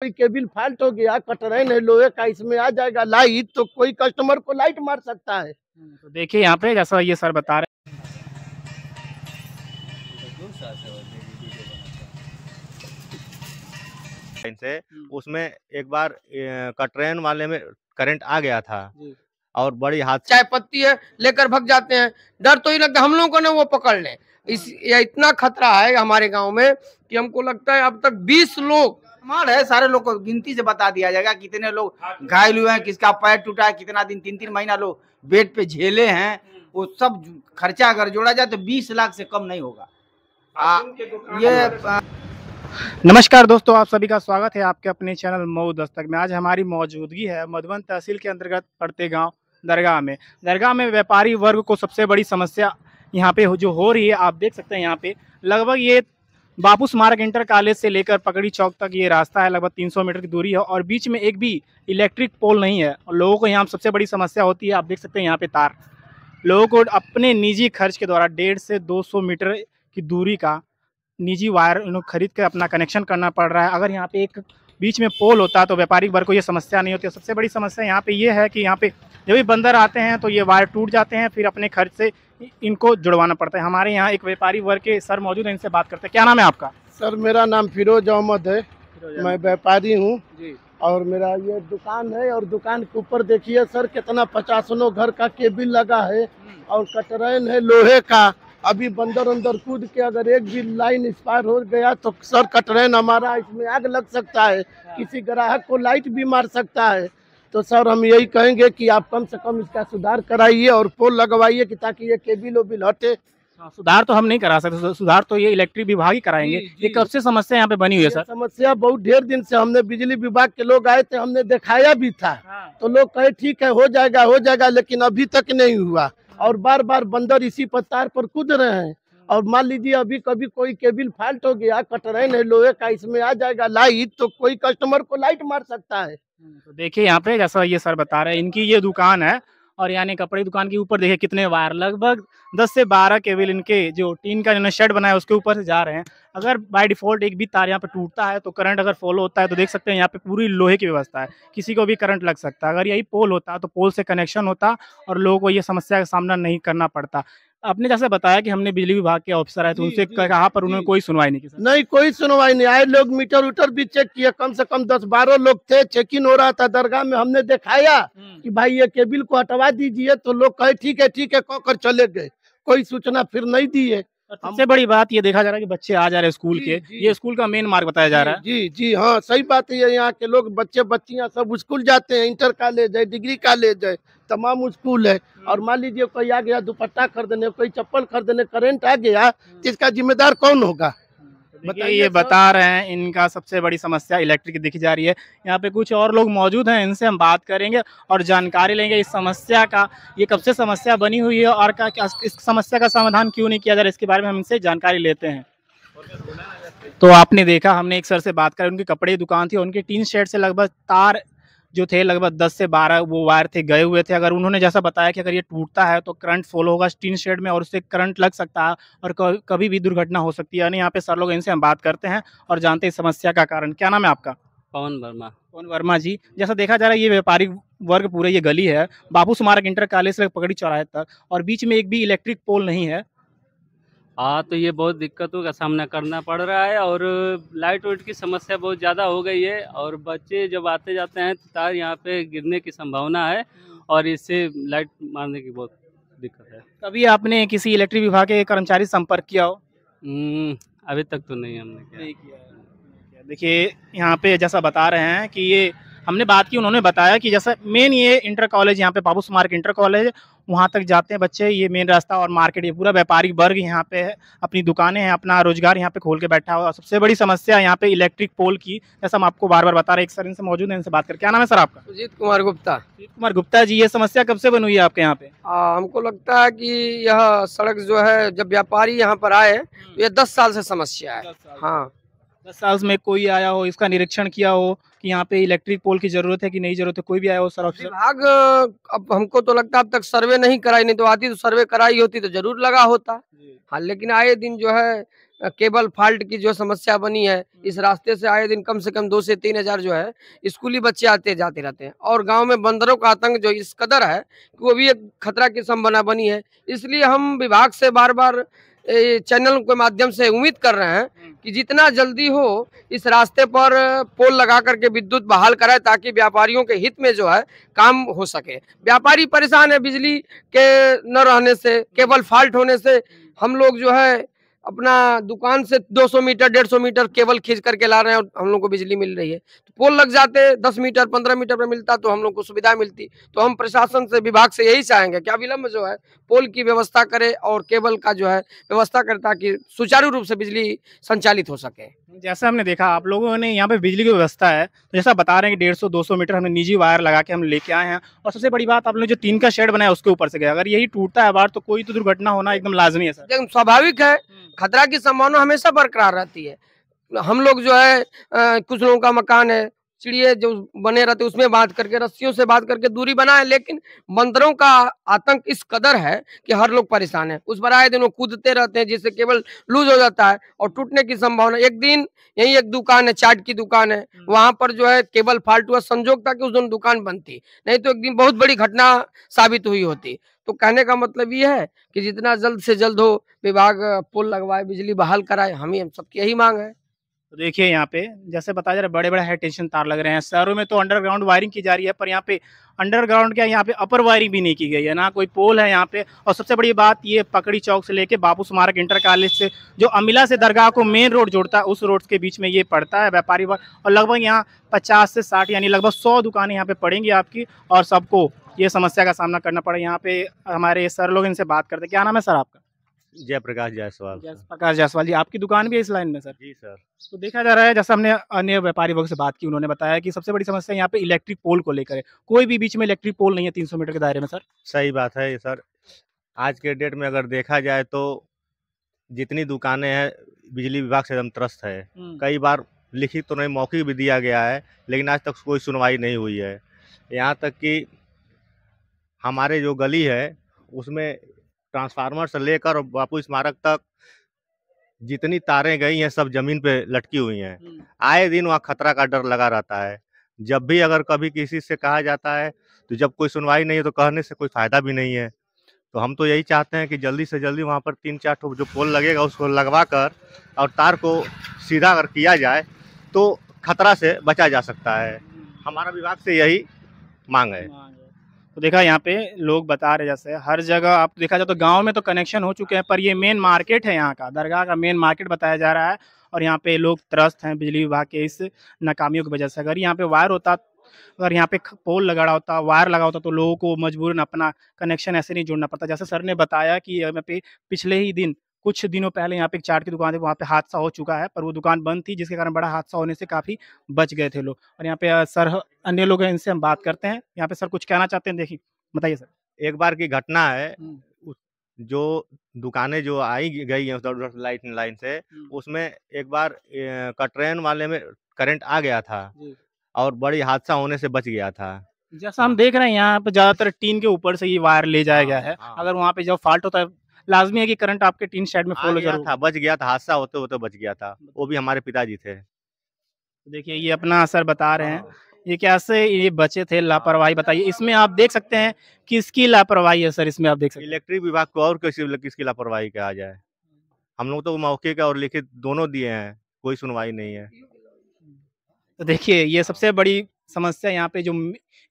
कोई cable fault हो गया, कटरैन है लोहे का, इसमें आ जाएगा लाइट तो कोई कस्टमर को लाइट मार सकता है। तो देखिए यहाँ पे जैसा ये सर बता रहे से उसमें एक बार कटरैन वाले में करंट आ गया था और बड़ी हादसा। चाय पत्ती है लेकर भग जाते हैं, डर तो ही लगता है हम लोगों को ना वो पकड़ लें। ये इतना खतरा है हमारे गांव में कि हमको लगता है अब तक 20 लोग मार है, सारे लोग को गिनती से बता दिया जाएगा कितने लोग घायल हुए हैं, किसका पैर टूटा है, कितना दिन 3-3 महीना लोग बेड पे झेले हैं। वो सब खर्चा अगर जोड़ा जाए तो 20 लाख से कम नहीं होगा। नमस्कार दोस्तों, आप सभी का स्वागत है आपके अपने चैनल मऊ दस्तक में। आज हमारी मौजूदगी है मधुबन तहसील के अंतर्गत पड़ते गांव दरगाह में व्यापारी वर्ग को सबसे बड़ी समस्या यहाँ पे जो हो रही है, आप देख सकते हैं। यहाँ पे लगभग ये बापू स्मारक इंटर कॉलेज से लेकर पकड़ी चौक तक ये रास्ता है, लगभग 300 मीटर की दूरी है और बीच में एक भी इलेक्ट्रिक पोल नहीं है। और लोगों को यहाँ सबसे बड़ी समस्या होती है, आप देख सकते हैं यहाँ पे तार, लोगों को अपने निजी खर्च के द्वारा 150 से 200 मीटर की दूरी का निजी वायर खरीद कर अपना कनेक्शन करना पड़ रहा है। अगर यहाँ पे एक बीच में पोल होता तो व्यापारिक वर्ग को ये समस्या नहीं होती। सबसे बड़ी समस्या यहाँ पे ये है कि यहाँ पे जब भी बंदर आते हैं तो ये वायर टूट जाते हैं, फिर अपने खर्च से इनको जुड़वाना पड़ता है। हमारे यहाँ एक व्यापारी वर्ग के सर मौजूद हैं, इनसे बात करते हैं। क्या नाम है आपका? सर मेरा नाम फिरोज अहमद है, मैं व्यापारी हूँ और मेरा ये दुकान है। और दुकान के ऊपर देखिए सर कितना 50 घर का केबिल लगा है और कटरैन है लोहे का। अभी बंदर अंदर कूद के अगर एक भी लाइन एक्सपायर हो गया तो सर कटरैन हमारा इसमें आग लग सकता है, किसी ग्राहक को लाइट भी मार सकता है। तो सर हम यही कहेंगे कि आप कम से कम इसका सुधार कराइए और पोल लगवाइए कि ताकि ये केबिल ओबिल हटे। सुधार तो हम नहीं करा सकते, सुधार तो ये इलेक्ट्रिक विभाग ही कराएंगे। ये कब से समस्या यहाँ पे बनी हुई है सर? समस्या बहुत ढेर दिन से, हमने बिजली विभाग के लोग आए थे, हमने दिखाया भी था। तो लोग कहे ठीक है हो जाएगा, लेकिन अभी तक नहीं हुआ। और बार बार बंदर इसी तार पर कूद रहे हैं। और मान लीजिए अभी कभी कोई केबिल फॉल्ट हो गया, कटरैन है लोहे का, इसमें आ जाएगा लाइट तो कोई कस्टमर को लाइट मार सकता है। तो देखिए यहाँ पे जैसा ये सर बता रहे हैं, इनकी ये दुकान है और यानी कपड़े दुकान के ऊपर देखिए कितने वायर, लगभग 10 से 12 केबल इनके जो टीन का इन्होंने शेड बनाया है उसके ऊपर से जा रहे हैं। अगर बाय डिफॉल्ट एक भी तार यहाँ पे टूटता है तो करंट अगर फॉलो होता है तो देख सकते हैं यहाँ पे पूरी लोहे की व्यवस्था है, किसी को भी करंट लग सकता है। अगर यही पोल होता तो पोल से कनेक्शन होता और लोगों को ये समस्या का सामना नहीं करना पड़ता। आपने जैसे बताया कि हमने बिजली विभाग के ऑफिसर आए थे, उनसे कहा पर उन्होंने कोई सुनवाई नहीं की। नहीं कोई सुनवाई नहीं, आए लोग मीटर उटर भी चेक किए, कम से कम 10-12 लोग थे, चेकिंग हो रहा था दरगाह में। हमने दिखाया कि भाई ये केबिल को हटवा दीजिए तो लोग कहे ठीक है कहकर चले गए, कोई सूचना फिर नहीं दिए। सबसे बड़ी बात ये देखा जा रहा है कि बच्चे आ जा रहे हैं स्कूल के, ये स्कूल का मेन मार्ग बताया जा रहा है। जी हाँ सही बात है। यहाँ के लोग बच्चे बच्चियाँ सब स्कूल जाते हैं, इंटर कॉलेज है, डिग्री कॉलेज है, तमाम स्कूल है। और मान लीजिए कोई आ गया दुपट्टा खरीदने, कोई चप्पल खरीदने, करंट आ गया तो इसका जिम्मेदार कौन होगा? ये बता रहे हैं इनका सबसे बड़ी समस्या इलेक्ट्रिक दिखी जा रही है। यहाँ पे कुछ और लोग मौजूद हैं, इनसे हम बात करेंगे और जानकारी लेंगे इस समस्या का, ये कब से समस्या बनी हुई है और इस समस्या का समाधान क्यों नहीं किया जा रहा है, इसके बारे में हम इनसे जानकारी लेते हैं। तो आपने देखा, हमने एक सर से बात करी, उनकी कपड़े की दुकान थी, उनके टीन शेड से लगभग तार जो थे लगभग 10 से 12 वो वायर थे गए हुए थे। अगर उन्होंने जैसा बताया कि अगर ये टूटता है तो करंट फॉलो होगा टीन शेड में और उससे करंट लग सकता है और कभी भी दुर्घटना हो सकती है। यानी यहाँ पे सर लोग, इनसे हम बात करते हैं और जानते हैं समस्या का कारण। क्या नाम है आपका? पवन वर्मा जी। जैसा देखा जा रहा है ये व्यापारिक वर्ग पूरे ये गली है बापू स्मारक इंटर कॉलेज से पकड़ी चौराहे तक और बीच में एक भी इलेक्ट्रिक पोल नहीं है। हाँ, तो ये बहुत दिक्कतों का सामना करना पड़ रहा है और लाइट वाइट की समस्या बहुत ज़्यादा हो गई है और बच्चे जब आते जाते हैं तो तार यहाँ पे गिरने की संभावना है और इससे लाइट मारने की बहुत दिक्कत है। कभी आपने किसी इलेक्ट्रिक विभाग के कर्मचारी से संपर्क किया हो? अभी तक तो नहीं हमने किया। देखिए यहाँ पे जैसा बता रहे हैं कि ये हमने बात की, उन्होंने बताया कि जैसा मेन ये इंटर कॉलेज यहाँ पे बापू स्मारक इंटर कॉलेज, वहाँ तक जाते हैं बच्चे, ये मेन रास्ता और मार्केट, ये पूरा व्यापारिक वर्ग यहाँ पे है, अपनी दुकानें हैं, अपना रोजगार यहाँ पे खोल के बैठा हुआ। सबसे बड़ी समस्या यहाँ पे इलेक्ट्रिक पोल की, जैसा हम आपको बार बार बता रहे हैं। एक सर इनसे मौजूद है, इनसे बात कर। क्या नाम है सर आपका? सुजीत कुमार गुप्ता। सुजीत कुमार गुप्ता जी, ये समस्या कब से बनी हुई है आपके यहाँ पे? हमको लगता है कि यह सड़क जो है, जब व्यापारी यहाँ पर आए तो ये 10 साल से समस्या है। हाँ, 10 साल में कोई आया हो, इसका निरीक्षण किया हो कि यहाँ पे इलेक्ट्रिक पोल की जरूरत है कि नहीं जरूरत है, कोई भी आया हो? सर विभाग अब हमको तो लगता है अब तक सर्वे नहीं कराई, नहीं तो आती तो सर्वे कराई होती तो जरूर लगा होता। हाँ, लेकिन आए दिन जो है केबल फाल्ट की जो समस्या बनी है, इस रास्ते से आए दिन कम से कम 2 से 3 हजार जो है स्कूली बच्चे आते जाते रहते हैं और गांव में बंदरों का आतंक जो इस कदर है कि वो भी एक खतरा की संभावना बनी है। इसलिए हम विभाग से बार बार चैनल के माध्यम से उम्मीद कर रहे हैं कि जितना जल्दी हो इस रास्ते पर पोल लगा करके विद्युत बहाल कराए ताकि व्यापारियों के हित में जो है काम हो सके। व्यापारी परेशान है बिजली के न रहने से, केबल फाल्ट होने से। हम लोग जो है अपना दुकान से 200 मीटर 150 मीटर केबल खींच करके ला रहे हैं और हम लोग को बिजली मिल रही है। तो पोल लग जाते 10 मीटर 15 मीटर पे मिलता तो हम लोग को सुविधा मिलती। तो हम प्रशासन से, विभाग से यही चाहेंगे कि अविलंब जो है पोल की व्यवस्था करे और केबल का जो है व्यवस्था करे ताकि सुचारू रूप से बिजली संचालित हो सके। जैसा हमने देखा आप लोगों ने यहाँ पे बिजली की व्यवस्था है, तो जैसा बता रहे हैं कि 150-200 मीटर हमने निजी वायर लगा के हम लेके आए हैं और सबसे बड़ी बात आपने जो टीन का शेड बनाया उसके ऊपर से गया। अगर यही टूटता है वायर तो कोई तो दुर्घटना होना एकदम लाजमी है सर। स्वाभाविक है, खतरा की संभावना हमेशा बरकरार रहती है। हम लोग जो है कुछ लोगों का मकान है, चिड़िए जो बने रहते उसमें बांध करके, रस्सियों से बांध करके दूरी बनाए, लेकिन बंदरों का आतंक इस कदर है कि हर लोग परेशान है। उस पर आए दिन वो कूदते रहते हैं जिससे केबल लूज हो जाता है और टूटने की संभावना। एक दिन यही एक दुकान है, चाट की दुकान है, वहां पर जो है केबल फाल्ट हुआ, संजोग था कि उस दिन दुकान बंद थी, नहीं तो एक दिन बहुत बड़ी घटना साबित हुई होती। तो कहने का मतलब ये है कि जितना जल्द से जल्द हो विभाग पोल लगवाए, बिजली बहाल कराए, हम सबकी यही मांग है। तो देखिए यहाँ पे जैसे बताया जा रहा है बड़े बड़े हाई टेंशन तार लग रहे हैं। शहरों में तो अंडरग्राउंड वायरिंग की जा रही है, पर यहाँ पे अंडरग्राउंड क्या, यहाँ पे अपर वायरिंग भी नहीं की गई है, ना कोई पोल है यहाँ पे। और सबसे बड़ी बात ये पकड़ी चौक से लेके बापू स्मारक इंटर कॉलेज से जो अमिला से दरगाह को मेन रोड जोड़ता है उस रोड के बीच में ये पड़ता है व्यापारी वर्ग। और लगभग यहाँ 50 से 60 यानी लगभग 100 दुकानें यहाँ पे पड़ेंगी आपकी और सबको ये समस्या का सामना करना पड़े। यहाँ पे हमारे सर लोग इनसे बात करते हैं। क्या नाम है सर आपका? जयप्रकाश जायसवाल। जयप्रकाश जायसवाल जी, आपकी दुकान भी है इस लाइन में सर? जी सर। तो देखा जा रहा है जैसा हमने अन्य व्यापारी वर्ग से बात की, उन्होंने बताया कि सबसे बड़ी समस्या यहाँ पे इलेक्ट्रिक पोल को लेकर है। कोई भी बीच में इलेक्ट्रिक पोल नहीं है 300 मीटर के दायरे में सर। सही बात है सर। आज के डेट में अगर देखा जाए तो जितनी दुकानें हैं बिजली विभाग से एकदम त्रस्त है। कई बार लिखित तो नहीं, मौखिक भी दिया गया है, लेकिन आज तक कोई सुनवाई नहीं हुई है। यहाँ तक कि हमारे जो गली है उसमें ट्रांसफार्मर से लेकर और बापू स्मारक तक जितनी तारें गई हैं सब जमीन पे लटकी हुई हैं। आए दिन वहाँ खतरा का डर लगा रहता है। जब भी अगर कभी किसी से कहा जाता है तो जब कोई सुनवाई नहीं है तो कहने से कोई फायदा भी नहीं है। तो हम तो यही चाहते हैं कि जल्दी से जल्दी वहाँ पर 3-4 ठो जो पोल लगेगा उसको लगवा कर और तार को सीधा अगर किया जाए तो खतरा से बचा जा सकता है। हमारा विभाग से यही मांग है। तो देखा यहाँ पे लोग बता रहे जैसे हर जगह आप देखा जाए तो गांव में तो कनेक्शन हो चुके हैं, पर ये मेन मार्केट है यहाँ का, दरगाह का मेन मार्केट बताया जा रहा है और यहाँ पे लोग त्रस्त हैं बिजली विभाग के इस नाकामियों की वजह से। अगर यहाँ पे वायर होता, अगर यहाँ पे पोल लगा होता, वायर लगा होता तो लोगों को मजबूरन अपना कनेक्शन ऐसे नहीं जोड़ना पड़ता। जैसे सर ने बताया कि यहाँ पे पिछले ही दिन कुछ दिनों पहले यहाँ पे एक चाट की दुकान थी, वहाँ पे हादसा हो चुका है, पर वो दुकान बंद थी जिसके कारण बड़ा हादसा होने से काफ़ी बच गए थे लोग। और यहाँ पे सर अन्य लोग हैं, इनसे हम बात करते हैं। यहाँ पे सर कुछ कहना चाहते हैं, देखिए बताइए सर। एक बार की घटना है, जो दुकानें जो आई गई हैं उधर लाइन से, उसमें एक बार कटरेन वाले में करंट आ गया था और बड़ी हादसा होने से बच गया था। जैसा हम देख रहे हैं यहाँ पे ज्यादातर टीन के ऊपर से ये वायर ले जाया गया है। अगर वहाँ पे जब फॉल्ट होता है लाजमी है कि करंट आपके टीन शेड में फॉलो गया था, बच गया था, हादसा होते होते बच गया था। वो भी हमारे पिताजी थे। देखिए ये अपना असर बता रहे हैं, ये कैसे ये बचे थे, लापरवाही बताइए। इसमें आप देख सकते हैं किसकी लापरवाही है सर, इसमें आप देख सकते हैं इलेक्ट्रिक विभाग को और किसकी लापरवाही कहा जाए। हम लोग तो मौखिक और लिखित दोनों दिए हैं, कोई सुनवाई नहीं है। तो देखिए ये सबसे बड़ी समस्या यहाँ पे जो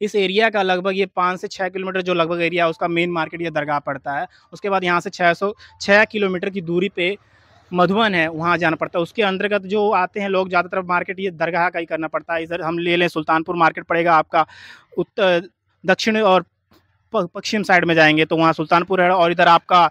इस एरिया का लगभग ये 5 से 6 किलोमीटर जो लगभग एरिया है उसका मेन मार्केट ये दरगाह पड़ता है। उसके बाद यहाँ से 6 किलोमीटर की दूरी पे मधुबन है, वहाँ जाना पड़ता है। उसके अंतर्गत जो आते हैं लोग ज़्यादातर मार्केट ये दरगाह का ही करना पड़ता है। इधर हम ले लें सुल्तानपुर मार्केट पड़ेगा आपका उत्तर दक्षिण और पश्चिम साइड में जाएंगे तो वहाँ सुल्तानपुर है, और इधर आपका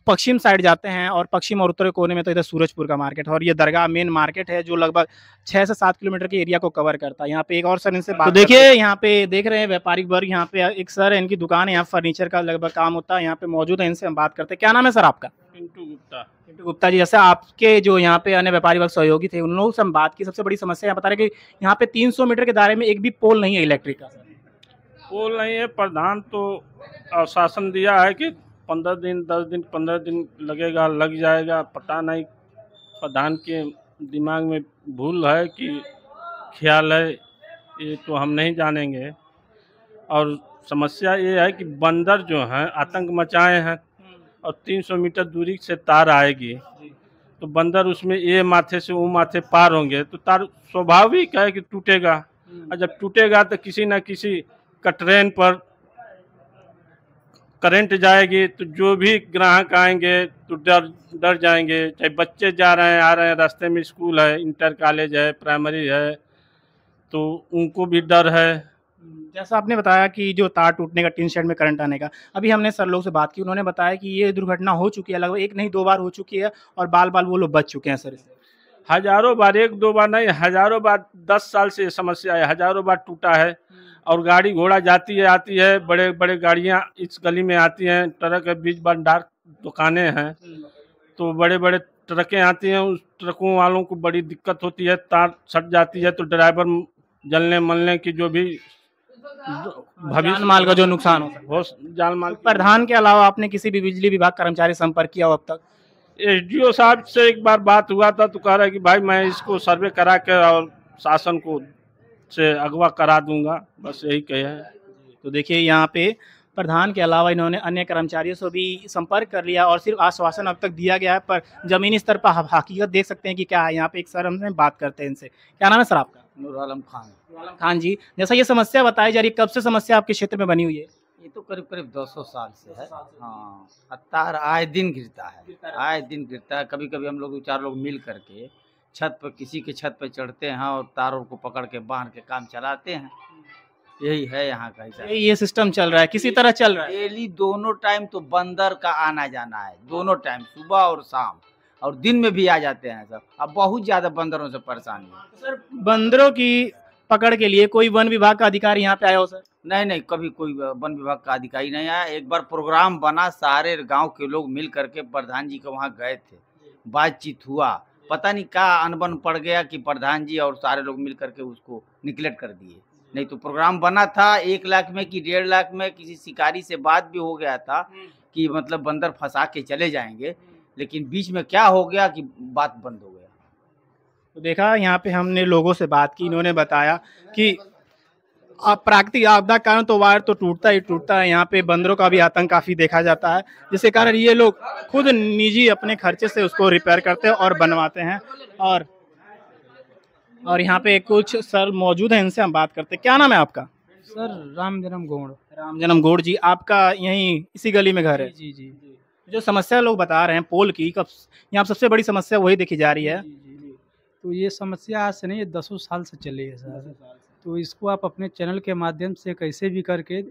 पश्चिम साइड जाते हैं और पश्चिम और उत्तर कोने में तो इधर सूरजपुर का मार्केट है। और ये दरगाह मेन मार्केट है जो लगभग 6 से 7 किलोमीटर के एरिया को कवर करता है। यहाँ पे एक और सर इनसे बात, तो देखिए यहाँ पे देख रहे हैं व्यापारिक वर्ग, यहाँ पे एक सर है, इनकी दुकान है, यहाँ फर्नीचर का लगभग काम होता है, यहाँ पे मौजूद है, इनसे हम बात करते हैं। क्या नाम है सर आपका? पिंटू गुप्ता। पिंटू गुप्ता जी, जैसे आपके जो यहाँ पे अन्य व्यापारी वर्ग सहयोगी थे उन लोगों से हम बात की, सबसे बड़ी समस्या यहाँ बता रहे कि यहाँ पे 300 मीटर के दायरे में एक भी पोल नहीं है इलेक्ट्रिक का। पोल नहीं है, प्रधान तो आश्वासन दिया है कि 15 दिन 10 दिन 15 दिन लगेगा, लग जाएगा, पता नहीं प्रधान के दिमाग में भूल है कि ख्याल है, ये तो हम नहीं जानेंगे। और समस्या ये है कि बंदर जो हैं आतंक मचाए हैं और 300 मीटर दूरी से तार आएगी तो बंदर उसमें ये माथे से वो माथे पार होंगे तो तार स्वाभाविक है कि टूटेगा। और जब टूटेगा तो किसी न किसी ट्रेन पर करंट जाएगी तो जो भी ग्राहक आएंगे तो डर जाएंगे। चाहे बच्चे जा रहे हैं, आ रहे हैं, रास्ते में स्कूल है, इंटर कॉलेज है, प्राइमरी है, तो उनको भी डर है। जैसा आपने बताया कि जो तार टूटने का, टीन शेड में करंट आने का, अभी हमने सर लोग से बात की, उन्होंने बताया कि ये दुर्घटना हो चुकी है, लगभग 1 नहीं 2 बार हो चुकी है और बाल बाल वो लोग बच चुके हैं सर इससे। हजारों बार, 1-2 बार नहीं, हजारों बार, 10 साल से ये समस्या है, हजारों बार टूटा है। और गाड़ी घोड़ा जाती है, आती है, बड़े बड़े गाड़ियाँ इस गली में आती हैं, ट्रक के बीच भंडार दुकानें हैं तो बड़े बड़े ट्रकें आती हैं, उस ट्रकों वालों को बड़ी दिक्कत होती है। तार सट जाती है तो ड्राइवर जलने मलने की जो भी जान माल का जो नुकसान हो सकता है, हो जान माल। प्रधान के अलावा आपने किसी भी बिजली विभाग कर्मचारी संपर्क किया हो अब तक? एसडीओ साहब से एक बार बात हुआ था तो कह रहा है कि भाई मैं इसको सर्वे करा के और शासन को से अगवा करा दूंगा, बस यही कहे है। तो देखिए यहाँ पे प्रधान के अलावा इन्होंने अन्य कर्मचारियों से भी संपर्क कर लिया और सिर्फ आश्वासन अब तक दिया गया है, पर जमीनी स्तर पर हकीकत देख सकते हैं कि क्या है। यहाँ पे एक सर हमसे बात करते हैं इनसे। क्या नाम है सर आपका? नूर आलम खान। नूर आलम खान जी, जैसा ये समस्या बताई जा रही है, कब से समस्या आपके क्षेत्र में बनी हुई है? ये तो करीब करीब 200 साल से है। हाँ, तार आए दिन गिरता है, आए दिन गिरता है। कभी कभी हम लोग 4 लोग मिल करके छत पर, किसी के छत पर चढ़ते हैं और तारों को पकड़ के बांध के काम चलाते हैं। यही है यहाँ का हिसाब। ये सिस्टम चल रहा है, किसी तरह चल रहा है। डेली दोनों टाइम तो बंदर का आना जाना है, दोनों टाइम, सुबह और शाम, और दिन में भी आ जाते हैं सब। अब बहुत ज्यादा बंदरों से परेशानी है। सर बंदरों की पकड़ के लिए कोई वन विभाग का अधिकारी यहाँ पे आया हो सर? नहीं नहीं, कभी कोई वन विभाग का अधिकारी नहीं आया। एक बार प्रोग्राम बना, सारे गांव के लोग मिल करके प्रधान जी के वहाँ गए थे, बातचीत हुआ, पता नहीं क्या अनबन पड़ गया कि प्रधान जी और सारे लोग मिल करके उसको निगलेक्ट कर दिए। नहीं तो प्रोग्राम बना था 1 लाख में कि 1.5 लाख में। किसी शिकारी से बात भी हो गया था कि मतलब बंदर फंसा के चले जाएंगे, लेकिन बीच में क्या हो गया कि बात बंद हो गया। तो देखा, यहाँ पे हमने लोगों से बात की, इन्होंने बताया कि प्राकृतिक आपदा के कारण तो वायर तो टूटता ही टूटता है, यहाँ पे बंदरों का भी आतंक काफी देखा जाता है, जिसके कारण ये लोग खुद निजी अपने खर्चे से उसको रिपेयर करते हैं और बनवाते हैं। और यहाँ पे कुछ सर मौजूद हैं, इनसे हम बात करते हैं। क्या नाम है आपका? सर राम जन्म गौड़। राम जन्म गौड़ जी, आपका यहीं इसी गली में घर है? जी जी। जो समस्या लोग बता रहे हैं पोल की, कब यहाँ सबसे बड़ी समस्या वही देखी जा रही है। तो ये समस्या आज से नहीं, ये 10 साल से चली है सर। तो इसको आप अपने चैनल के माध्यम से कैसे भी करके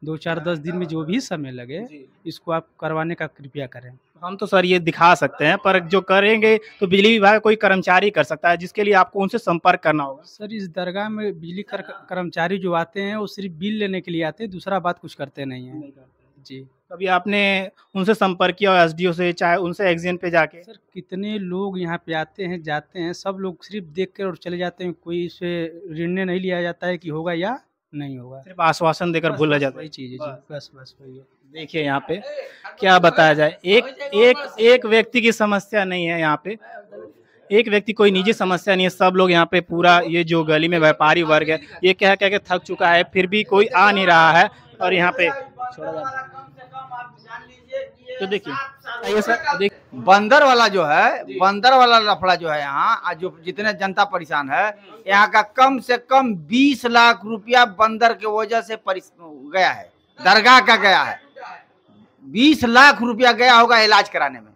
2 4 10 दिन में जो भी समय लगे इसको आप करवाने का कृपया करें। हम तो सर ये दिखा सकते हैं, पर जो करेंगे तो बिजली विभाग कोई कर्मचारी कर सकता है, जिसके लिए आपको उनसे संपर्क करना होगा। सर इस दरगाह में बिजली कर्मचारी जो आते हैं वो सिर्फ बिल लेने के लिए आते हैं, दूसरा बात कुछ करते नहीं हैं जी। कभी आपने उनसे संपर्क किया एसडीओ से, चाहे उनसे एक्सचेंज पे जाके? सर कितने लोग यहाँ पे आते हैं जाते हैं, सब लोग सिर्फ देख कर और चले जाते हैं, कोई इसे निर्णय नहीं लिया जाता है कि होगा या नहीं होगा, सिर्फ आश्वासन देकर भूल जाता है। वही चीज़ है जी, बस वही है। देखिए यहाँ पे क्या बताया जाए, एक व्यक्ति की समस्या नहीं है यहाँ पे, एक व्यक्ति कोई निजी समस्या नहीं है, सब लोग यहाँ पे पूरा ये जो गली में व्यापारी वर्ग है ये कह कह के थक चुका है, फिर भी कोई आ नहीं रहा है और यहाँ पे छोड़ा जाता है। तो देखिए सर, बंदर वाला जो है, बंदर वाला लफड़ा जो है यहाँ, जो जितने जनता परेशान है, यहाँ का कम से कम 20 लाख रुपया बंदर के वजह से गया है, दरगाह का गया है। 20 लाख रुपया गया होगा इलाज कराने में।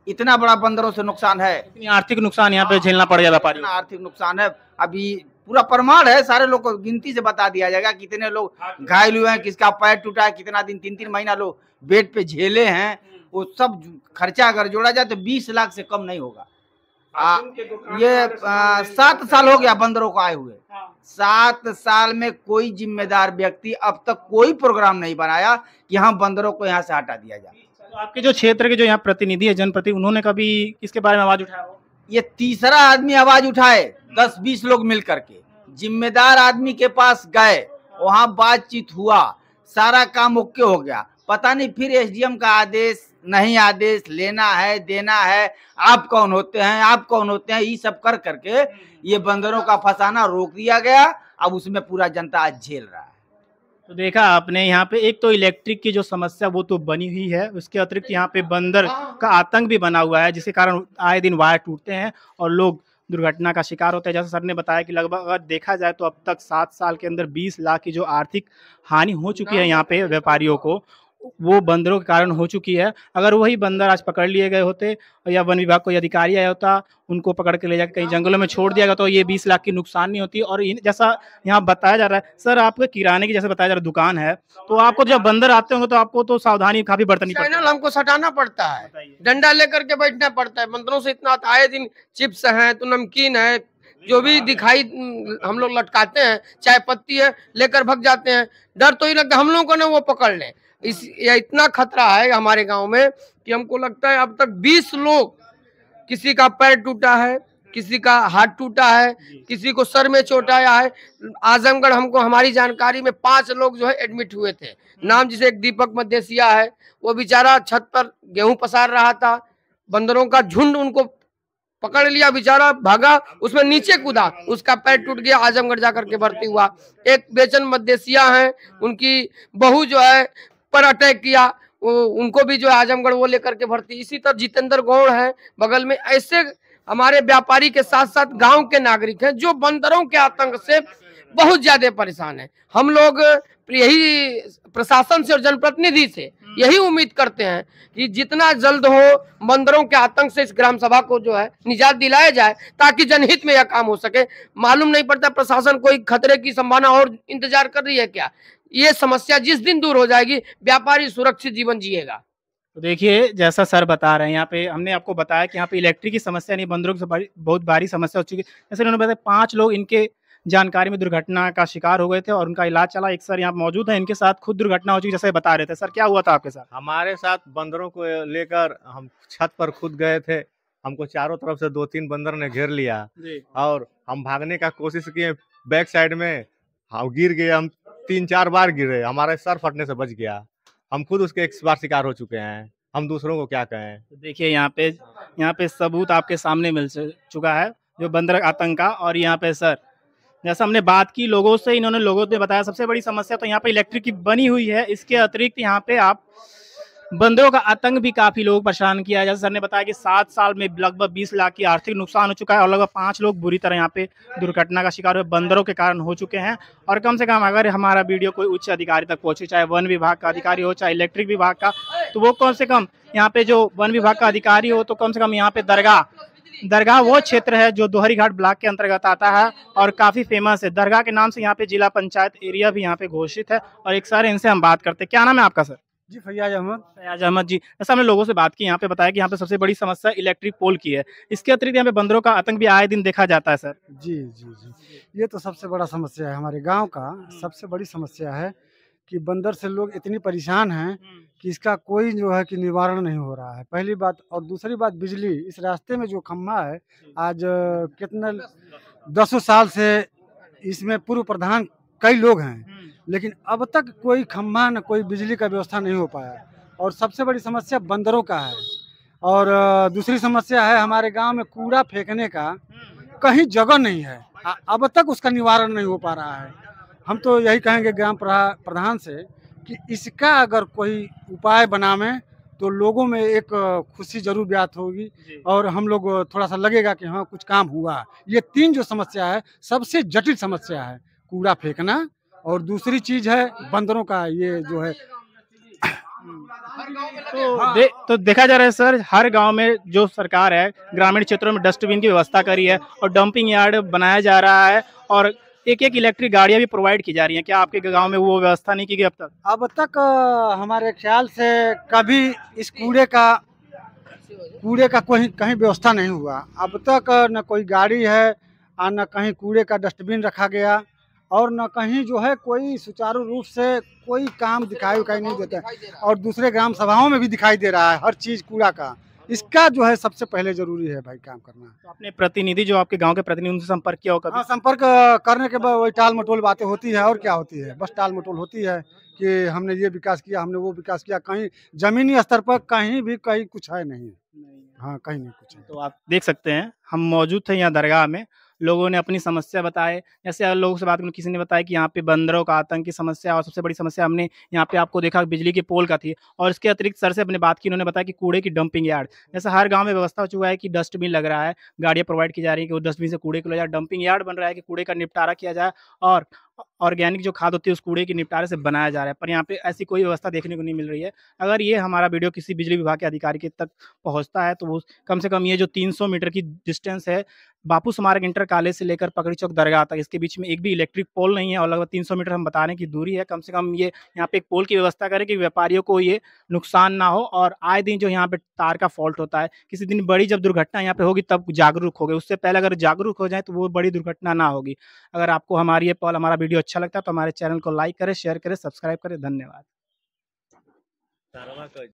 इतना बड़ा बंदरों से नुकसान है, आर्थिक नुकसान यहाँ पे झेलना पड़ गया व्यापारी, आर्थिक नुकसान है। अभी पूरा प्रमाण है, सारे लोग को गिनती से बता दिया जाएगा कितने लोग घायल हुए हैं, किसका पैर टूटा है, कितना दिन 3-3 महीना लोग बेड पे झेले हैं। वो सब खर्चा अगर जोड़ा जाए तो 20 लाख से कम नहीं होगा। ये 7 साल हो गया बंदरों को आए हुए। 7 साल में कोई जिम्मेदार व्यक्ति अब तक कोई प्रोग्राम नहीं बनाया कि हाँ बंदरों को यहाँ से हटा दिया जाए। तो आपके जो क्षेत्र के जो यहाँ प्रतिनिधि है, जनप्रतिनिधि, उन्होंने कभी इसके बारे में आवाज उठाया? ये तीसरा आदमी आवाज उठाए, 10-20 लोग मिल करके जिम्मेदार आदमी के पास गए, वहां बातचीत हुआ, सारा काम ओके हो गया। पता नहीं फिर एसडीएम का आदेश नहीं आदेश लेना है देना है, आप कौन होते हैं, आप कौन होते हैं, ये सब कर करके ये बंदरों का फंसाना रोक दिया गया। अब उसमें पूरा जनता आज झेल रहा है। तो देखा आपने यहाँ पे एक तो इलेक्ट्रिक की जो समस्या वो तो बनी हुई है, उसके अतिरिक्त यहाँ पे बंदर का आतंक भी बना हुआ है, जिसके कारण आए दिन वायर टूटते हैं और लोग दुर्घटना का शिकार होते हैं। जैसे सर ने बताया कि लगभग अगर देखा जाए तो अब तक 7 साल के अंदर 20 लाख की जो आर्थिक हानि हो चुकी है यहाँ पे व्यापारियों को, वो बंदरों के कारण हो चुकी है। अगर वही बंदर आज पकड़ लिए गए होते या वन विभाग कोई अधिकारी आया होता, उनको पकड़ के ले जाकर कहीं जंगलों में छोड़ दिया गया तो ये 20 लाख की नुकसान नहीं होती। और जैसा यहाँ बताया जा रहा है सर, आपके किराने की जैसे बताया जा रहा है दुकान है, तो आपको जब बंदर आते होंगे तो आपको तो सावधानी काफी बरतनी पड़ती है। चैनल हमको सटाना पड़ता है, डंडा लेकर के बैठना पड़ता है। बंदरों से इतना आए दिन चिप्स है तो नमकीन है, जो भी दिखाई हम लोग लटकाते हैं, चाय पत्ती है, लेकर भग जाते हैं। डर तो ही लगता है हम लोगों को ना वो पकड़ ले। इतना खतरा है हमारे गांव में कि हमको लगता है अब तक 20 लोग, किसी का पैर टूटा है, किसी का हाथ टूटा है, किसी को सर में चोट आया है। आजमगढ़ हमको हमारी जानकारी में 5 लोग जो है एडमिट हुए थे। नाम जिसे एक दीपक मदेसिया है, वो बेचारा छत पर गेहूं पसार रहा था, बंदरों का झुंड उनको पकड़ लिया, बेचारा भागा, उसमें नीचे कूदा, उसका पैर टूट गया, आजमगढ़ जाकर के भर्ती हुआ। एक बेचन मदेसिया है, उनकी बहू जो है पर अटैक किया, उनको भी जो है आजमगढ़ वो लेकर के भर्ती। इसी तरह जितेंद्र गौड़ है बगल में। ऐसे हमारे व्यापारी के साथ साथ गांव के नागरिक हैं जो बंदरों के आतंक से बहुत ज्यादा परेशान है। हम लोग यही प्रशासन से और जनप्रतिनिधि से यही उम्मीद करते हैं कि जितना जल्द हो बंदरों के आतंक से इस ग्राम सभा को जो है निजात दिलाया जाए, ताकि जनहित में यह काम हो सके। मालूम नहीं पड़ता प्रशासन कोई खतरे की संभावना और इंतजार कर रही है क्या। ये समस्या जिस दिन दूर हो जाएगी, व्यापारी सुरक्षित जीवन जिएगा। तो देखिए जैसा सर बता रहे हैं, यहाँ पे हमने आपको बताया कि यहाँ पे इलेक्ट्रिक की समस्या नहीं, बंदरों की बहुत भारी समस्या हो चुकी है। जैसे उन्होंने बताया 5 लोग इनके जानकारी में दुर्घटना का शिकार हो गए थे और उनका इलाज चला। एक सर यहाँ मौजूद है, इनके साथ खुद दुर्घटना हो चुकी, जैसे बता रहे थे। सर क्या हुआ था आपके साथ? हमारे साथ बंदरों को लेकर हम छत पर खुद गए थे, हमको चारों तरफ से 2-3 बंदर ने घेर लिया और हम भागने का कोशिश किए, बैक साइड में हम गिर गए। हम 3-4 बार गिरे, हमारा सर फटने से बच गया। हम खुद उसके एक बार शिकार हो चुके हैं, हम दूसरों को क्या कहें। तो देखिए यहाँ पे सबूत आपके सामने मिल चुका है जो बंदर आतंक का। और यहाँ पे सर जैसा हमने बात की लोगों से, इन्होंने लोगों ने बताया सबसे बड़ी समस्या तो यहाँ पे इलेक्ट्रिक की बनी हुई है। इसके अतिरिक्त यहाँ पे आप बंदरों का आतंक भी काफी लोग परेशान किया है। जैसे सर ने बताया कि 7 साल में लगभग 20 लाख की आर्थिक नुकसान हो चुका है और लगभग 5 लोग बुरी तरह यहाँ पे दुर्घटना का शिकार हुए बंदरों के कारण हो चुके हैं। और कम से कम अगर हमारा वीडियो कोई उच्च अधिकारी तक पहुंचे, चाहे वन विभाग का अधिकारी हो चाहे इलेक्ट्रिक विभाग का, तो वो कम से कम यहाँ पे जो वन विभाग का अधिकारी हो तो कम से कम यहाँ पे दरगाह वो क्षेत्र है जो दोहरी घाट ब्लॉक के अंतर्गत आता है और काफी फेमस है। दरगाह के नाम से यहाँ पे जिला पंचायत एरिया भी यहाँ पे घोषित है। और एक सर इनसे हम बात करते हैं। क्या नाम है आपका सर? जी फैयाज अहमद। फैयाज अहमद जी, जैसा हमने लोगों से बात की, यहाँ पे बताया कि यहाँ पे सबसे बड़ी समस्या इलेक्ट्रिक पोल की है। इसके अतिरिक्त यहाँ पे बंदरों का आतंक भी आए दिन देखा जाता है सर। जी जी जी, ये तो सबसे बड़ा समस्या है हमारे गांव का। सबसे बड़ी समस्या है कि बंदर से लोग इतनी परेशान हैं कि इसका कोई जो है कि निवारण नहीं हो रहा है, पहली बात। और दूसरी बात, बिजली इस रास्ते में जो खम्भा है, आज कितने 10 साल से इसमें पूर्व प्रधान कई लोग हैं, लेकिन अब तक कोई खम्भा न कोई बिजली का व्यवस्था नहीं हो पाया। और सबसे बड़ी समस्या बंदरों का है। और दूसरी समस्या है हमारे गांव में कूड़ा फेंकने का कहीं जगह नहीं है, अब तक उसका निवारण नहीं हो पा रहा है। हम तो यही कहेंगे ग्राम प्रधान से कि इसका अगर कोई उपाय बनावे तो लोगों में एक खुशी जरूर व्याप्त होगी और हम लोग थोड़ा सा लगेगा कि हाँ कुछ काम हुआ। ये 3 जो समस्या है सबसे जटिल समस्या है, कूड़ा फेंकना और दूसरी चीज है बंदरों का ये जो है। तो देखा जा रहा है सर, हर गांव में जो सरकार है ग्रामीण क्षेत्रों में डस्टबिन की व्यवस्था करी है और डंपिंग यार्ड बनाया जा रहा है और एक एक गाड़ियां भी प्रोवाइड की जा रही हैं। क्या आपके गांव में वो व्यवस्था नहीं की गई अब तक? अब तक हमारे ख्याल से कभी इस कूड़े का कोई कहीं व्यवस्था नहीं हुआ। अब तक न कोई गाड़ी है और न कहीं कूड़े का डस्टबिन रखा गया और न कहीं जो है कोई सुचारू रूप से कोई काम दिखाई नहीं देता है। और दूसरे ग्राम सभाओं में भी दिखाई दे रहा है हर चीज़ कूड़ा का, इसका जो है सबसे पहले जरूरी है भाई काम करना। तो अपने प्रतिनिधि जो आपके गांव के प्रतिनिधि उनसे संपर्क किया हो कभी? हाँ, संपर्क करने के बाद वही टाल मटोल बातें होती है और क्या होती है, बस टाल मटोल होती है कि हमने ये विकास किया, हमने वो विकास किया। कहीं जमीनी स्तर पर कहीं कुछ है नहीं। हाँ, कहीं नहीं कुछ है। तो आप देख सकते हैं हम मौजूद थे यहाँ दरगाह में, लोगों ने अपनी समस्या बताए। जैसे लोगों से बात करूँ, किसी ने बताया कि यहाँ पे बंदरों का आतंक की समस्या, और सबसे बड़ी समस्या हमने यहाँ पे आपको देखा बिजली के पोल का थी। और इसके अतिरिक्त सर से अपने बात की, उन्होंने बताया कि कूड़े की डंपिंग यार्ड, जैसे हर गांव में व्यवस्था हो चुका है कि डस्टबिन लग रहा है, गाड़ियाँ प्रोवाइड की जा रही है कि वो डस्टबिन से कूड़े को ले जाए, डंपिंग यार्ड बन रहा है कि कूड़े का निपटारा किया जाए और ऑर्गेनिक जो खाद होती है उस कूड़े के निपटारे से बनाया जा रहा है। पर यहाँ पे ऐसी कोई व्यवस्था देखने को नहीं मिल रही है। अगर ये हमारा वीडियो किसी बिजली विभाग के अधिकारी के तक पहुँचता है तो वो कम से कम ये जो 300 मीटर की डिस्टेंस है बापू स्मारक इंटर कॉलेज से लेकर पकड़ी चौक दरगाह तक, इसके बीच में एक भी इलेक्ट्रिक पोल नहीं है और लगभग 300 मीटर हम बताने की दूरी है। कम से कम ये यहाँ पे एक पोल की व्यवस्था करें कि व्यापारियों को ये नुकसान ना हो। और आए दिन जो यहाँ पे तार का फॉल्ट होता है, किसी दिन बड़ी जब दुर्घटना यहाँ पे होगी तब जागरूक हो गए, उससे पहले अगर जागरूक हो जाए तो वो बड़ी दुर्घटना ना होगी। अगर आपको हमारी ये पॉल हमारा वीडियो अच्छा लगता है तो हमारे चैनल को लाइक करें, शेयर करें, सब्सक्राइब करें। धन्यवाद।